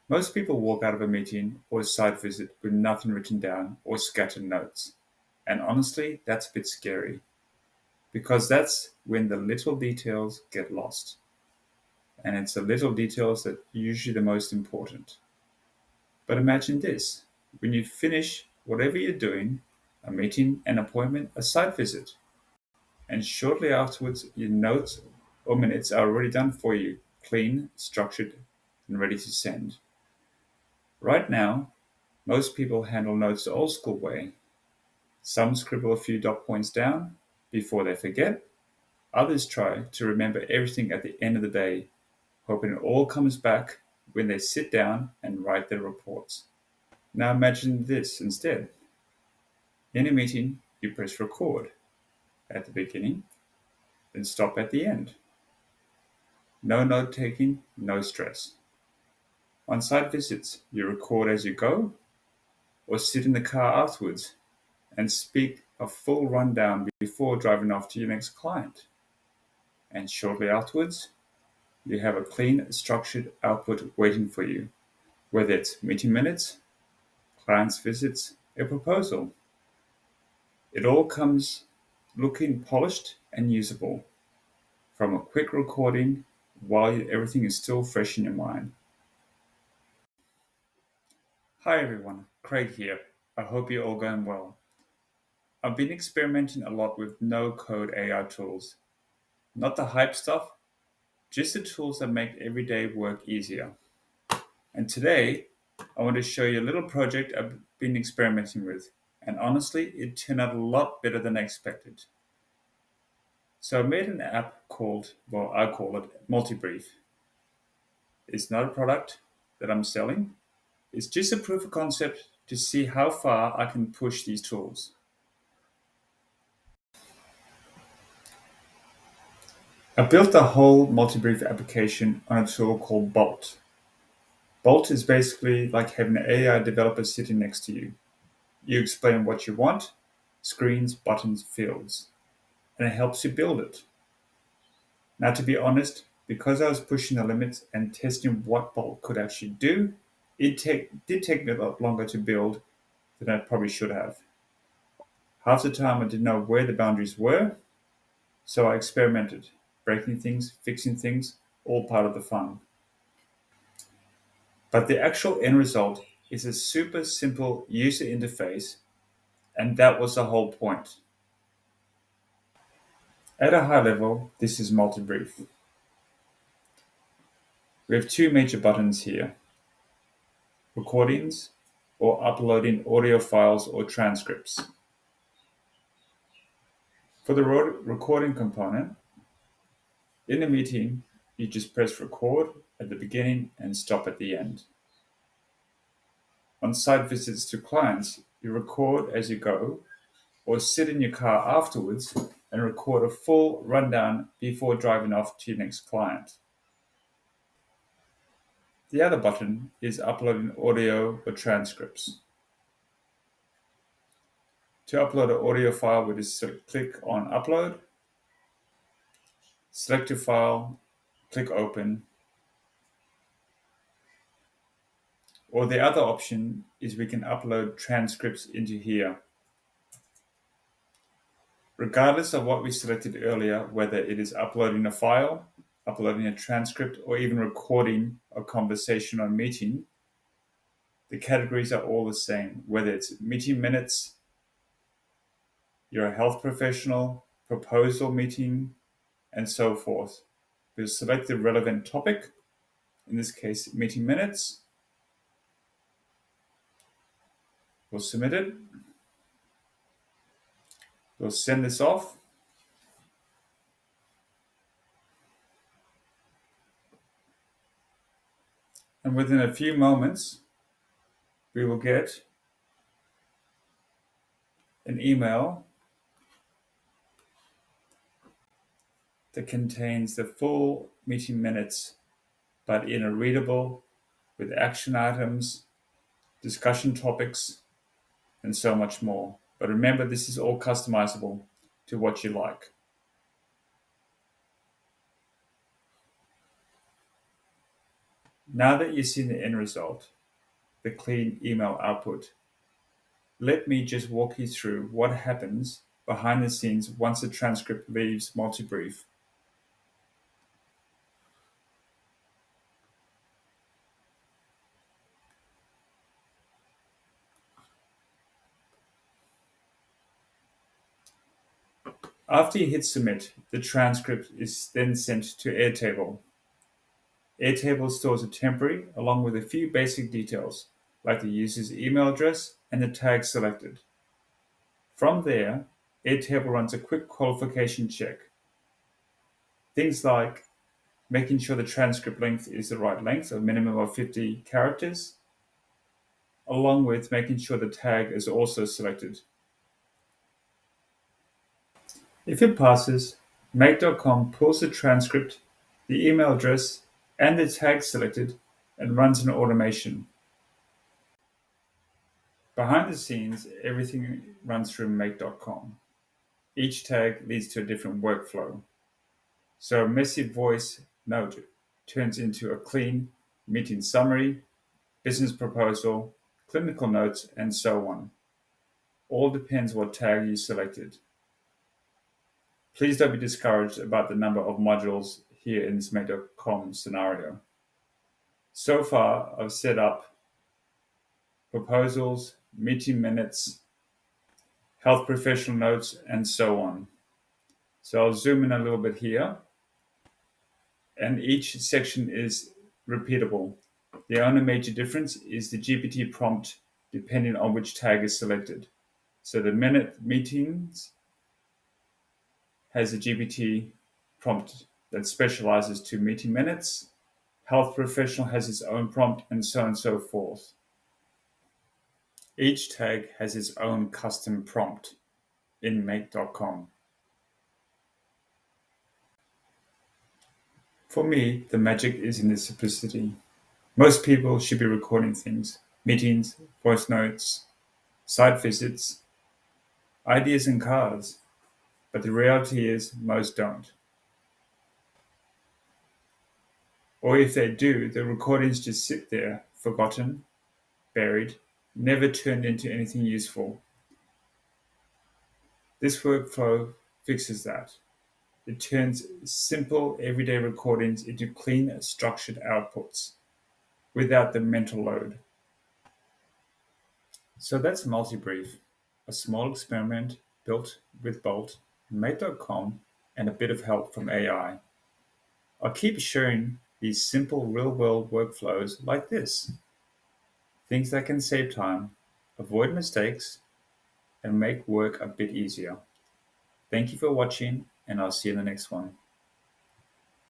Most people walk out of a meeting or a site visit with nothing written down or scattered notes. And honestly, that's a bit scary because that's when the little details get lost. And it's the little details that are usually the most important. But imagine this: when you finish whatever you're doing, a meeting, an appointment, a site visit, and shortly afterwards your notes or minutes are already done for you, clean, structured, and ready to send. Right now, most people handle notes the old school way. Some scribble a few dot points down before they forget. Others try to remember everything at the end of the day, hoping it all comes back when they sit down and write their reports. Now imagine this instead. In a meeting, you press record at the beginning, then stop at the end. No note taking, no stress. On site visits, you record as you go or sit in the car afterwards and speak a full rundown before driving off to your next client. And shortly afterwards, you have a clean, structured output waiting for you, whether it's meeting minutes, clients' visits, a proposal. It all comes looking polished and usable from a quick recording while everything is still fresh in your mind. Hi everyone, Craig here. I hope you're all going well. I've been experimenting a lot with no-code AI tools. Not the hype stuff, just the tools that make everyday work easier. And today, I want to show you a little project I've been experimenting with. And honestly, it turned out a lot better than I expected. So I made an app called, well, I call it MultiBrief. It's not a product that I'm selling. It's just a proof of concept to see how far I can push these tools. I built the whole MultiBrief application on a tool called Bolt. Bolt is basically like having an AI developer sitting next to you. You explain what you want, screens, buttons, fields, and it helps you build it. Now, to be honest, because I was pushing the limits and testing what Bolt could actually do, did take me a lot longer to build than I probably should have. Half the time I didn't know where the boundaries were, so I experimented, breaking things, fixing things, all part of the fun. But the actual end result is a super simple user interface, and that was the whole point. At a high level, this is MultiBrief. We have two major buttons here: recordings or uploading audio files or transcripts. For the recording component, in a meeting, you just press record at the beginning and stop at the end. On site visits to clients, you record as you go or sit in your car afterwards and record a full rundown before driving off to your next client. The other button is uploading audio or transcripts. To upload an audio file, we just click on Upload, select your file, click Open. Or the other option is we can upload transcripts into here. Regardless of what we selected earlier, whether it is uploading a file, uploading a transcript, or even recording a conversation or meeting, the categories are all the same, whether it's meeting minutes, you're a health professional, proposal meeting, and so forth. We'll select the relevant topic, in this case, meeting minutes. We'll submit it. We'll send this off. And within a few moments, we will get an email that contains the full meeting minutes, but in a readable, with action items, discussion topics, and so much more. But remember, this is all customizable to what you like. Now that you've seen the end result, the clean email output, let me just walk you through what happens behind the scenes once the transcript leaves MultiBrief. After you hit submit, the transcript is then sent to Airtable. Airtable stores a temporary along with a few basic details like the user's email address and the tag selected. From there, Airtable runs a quick qualification check. Things like making sure the transcript length is the right length, a minimum of 50 characters, along with making sure the tag is also selected. If it passes, Make.com pulls the transcript, the email address, and the tag selected and runs an automation. Behind the scenes, everything runs through Make.com. Each tag leads to a different workflow. So a messy voice note turns into a clean meeting summary, business proposal, clinical notes, and so on. All depends what tag you selected. Please don't be discouraged about the number of modules here in this Make.com scenario. So far, I've set up proposals, meeting minutes, health professional notes, and so on. So I'll zoom in a little bit here, and each section is repeatable. The only major difference is the GPT prompt depending on which tag is selected. So the minute meetings has a GPT prompt that specializes to meeting minutes. Health professional has its own prompt, and so on and so forth. Each tag has its own custom prompt in Make.com. For me, the magic is in the simplicity. Most people should be recording things, meetings, voice notes, site visits, ideas in cars, but the reality is most don't. Or if they do, the recordings just sit there, forgotten, buried, never turned into anything useful. This workflow fixes that. It turns simple everyday recordings into clean, structured outputs without the mental load. So that's MultiBrief, a small experiment built with Bolt, Mate.com, and a bit of help from AI. I'll keep sharing these simple real-world workflows like this. Things that can save time, avoid mistakes, and make work a bit easier. Thank you for watching, and I'll see you in the next one.